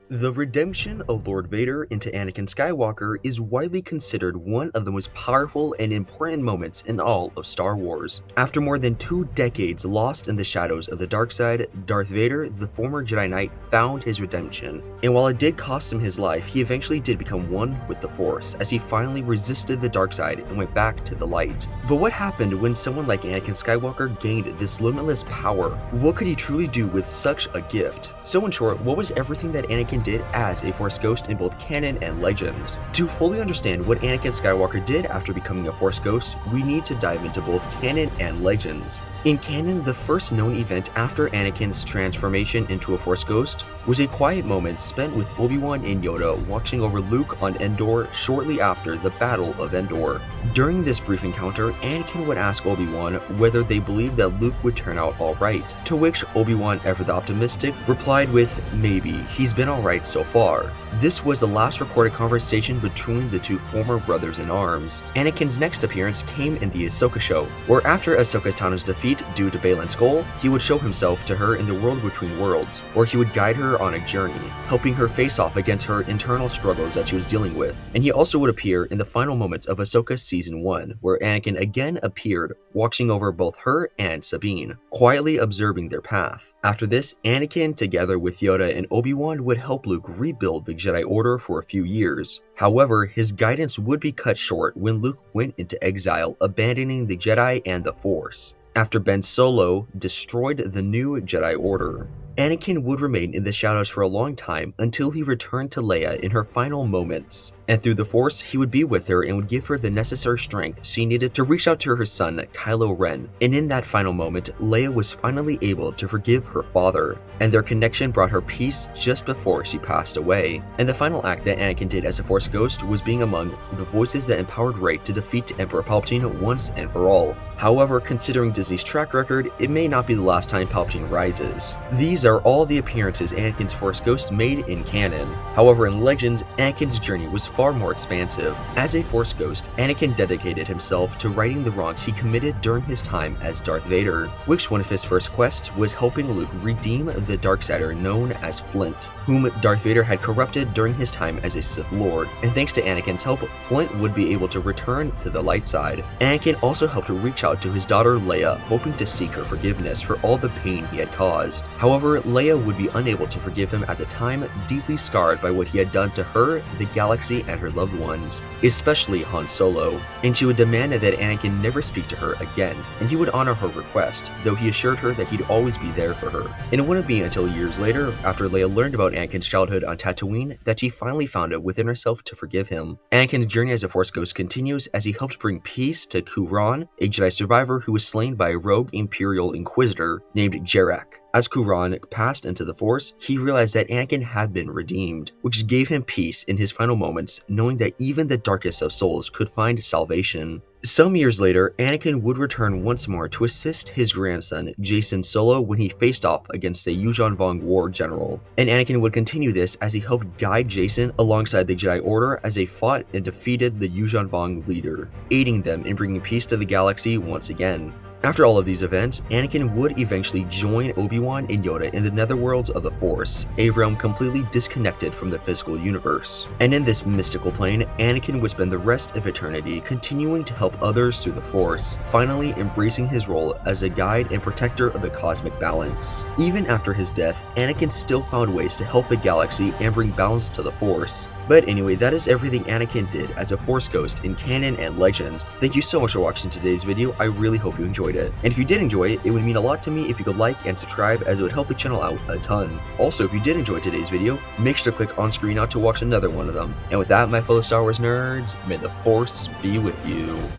The redemption of Lord Vader into Anakin Skywalker is widely considered one of the most powerful and important moments in all of Star Wars. After more than 2 decades lost in the shadows of the dark side, Darth Vader, the former Jedi Knight, found his redemption. And while it did cost him his life, he eventually did become one with the Force, as he finally resisted the dark side and went back to the light. But what happened when someone like Anakin Skywalker gained this limitless power? What could he truly do with such a gift? So in short, what was everything that Anakin did as a Force ghost in both canon and legends? To fully understand what Anakin Skywalker did after becoming a Force ghost, we need to dive into both canon and legends. In canon, the first known event after Anakin's transformation into a Force ghost was a quiet moment spent with Obi-Wan and Yoda watching over Luke on Endor shortly after the Battle of Endor. During this brief encounter, Anakin would ask Obi-Wan whether they believed that Luke would turn out alright, to which Obi-Wan, ever the optimistic, replied with, "Maybe, he's been alright so far." This was the last recorded conversation between the two former brothers-in-arms. Anakin's next appearance came in the Ahsoka show, where after Ahsoka Tano's defeat due to Baylan Skoll, he would show himself to her in the world between worlds, where he would guide her on a journey, helping her face off against her internal struggles that she was dealing with. And he also would appear in the final moments of Ahsoka Season 1, where Anakin again appeared, watching over both her and Sabine, quietly observing their path. After this, Anakin, together with Yoda and Obi-Wan, would help Luke rebuild the Jedi Order for a few years. However, his guidance would be cut short when Luke went into exile, abandoning the Jedi and the Force, after Ben Solo destroyed the new Jedi Order. Anakin would remain in the shadows for a long time until he returned to Leia in her final moments. And through the Force, he would be with her and would give her the necessary strength she needed to reach out to her son, Kylo Ren. And in that final moment, Leia was finally able to forgive her father, and their connection brought her peace just before she passed away. And the final act that Anakin did as a Force ghost was being among the voices that empowered Rey to defeat Emperor Palpatine once and for all. However, considering Disney's track record, it may not be the last time Palpatine rises. These are all the appearances Anakin's Force ghost made in canon. However, in Legends, Anakin's journey was far more expansive. As a Force ghost, Anakin dedicated himself to righting the wrongs he committed during his time as Darth Vader, which one of his first quests was helping Luke redeem the Darksider known as Flint, whom Darth Vader had corrupted during his time as a Sith Lord. And thanks to Anakin's help, Flint would be able to return to the light side. Anakin also helped reach out to his daughter Leia, hoping to seek her forgiveness for all the pain he had caused. However, Leia would be unable to forgive him at the time, deeply scarred by what he had done to her, the galaxy, and her loved ones, especially Han Solo, and she would demand that Anakin never speak to her again, and he would honor her request, though he assured her that he'd always be there for her. And it wouldn't be until years later, after Leia learned about Anakin's childhood on Tatooine, that she finally found it within herself to forgive him. Anakin's journey as a Force ghost continues as he helped bring peace to Kuran, a Jedi survivor who was slain by a rogue Imperial Inquisitor named Jarek. As Kuran passed into the Force, he realized that Anakin had been redeemed, which gave him peace in his final moments, knowing that even the darkest of souls could find salvation. Some years later, Anakin would return once more to assist his grandson, Jacen Solo, when he faced off against a Yuuzhan Vong war general. And Anakin would continue this as he helped guide Jacen alongside the Jedi Order as they fought and defeated the Yuuzhan Vong leader, aiding them in bringing peace to the galaxy once again. After all of these events, Anakin would eventually join Obi-Wan and Yoda in the netherworlds of the Force, a realm completely disconnected from the physical universe. And in this mystical plane, Anakin would spend the rest of eternity continuing to help others through the Force, finally embracing his role as a guide and protector of the cosmic balance. Even after his death, Anakin still found ways to help the galaxy and bring balance to the Force. But anyway, that is everything Anakin did as a Force ghost in canon and legends. Thank you so much for watching today's video. I really hope you enjoyed it. And if you did enjoy it, it would mean a lot to me if you could like and subscribe, as it would help the channel out a ton. Also, if you did enjoy today's video, make sure to click on screen now to watch another one of them. And with that, my fellow Star Wars nerds, may the Force be with you.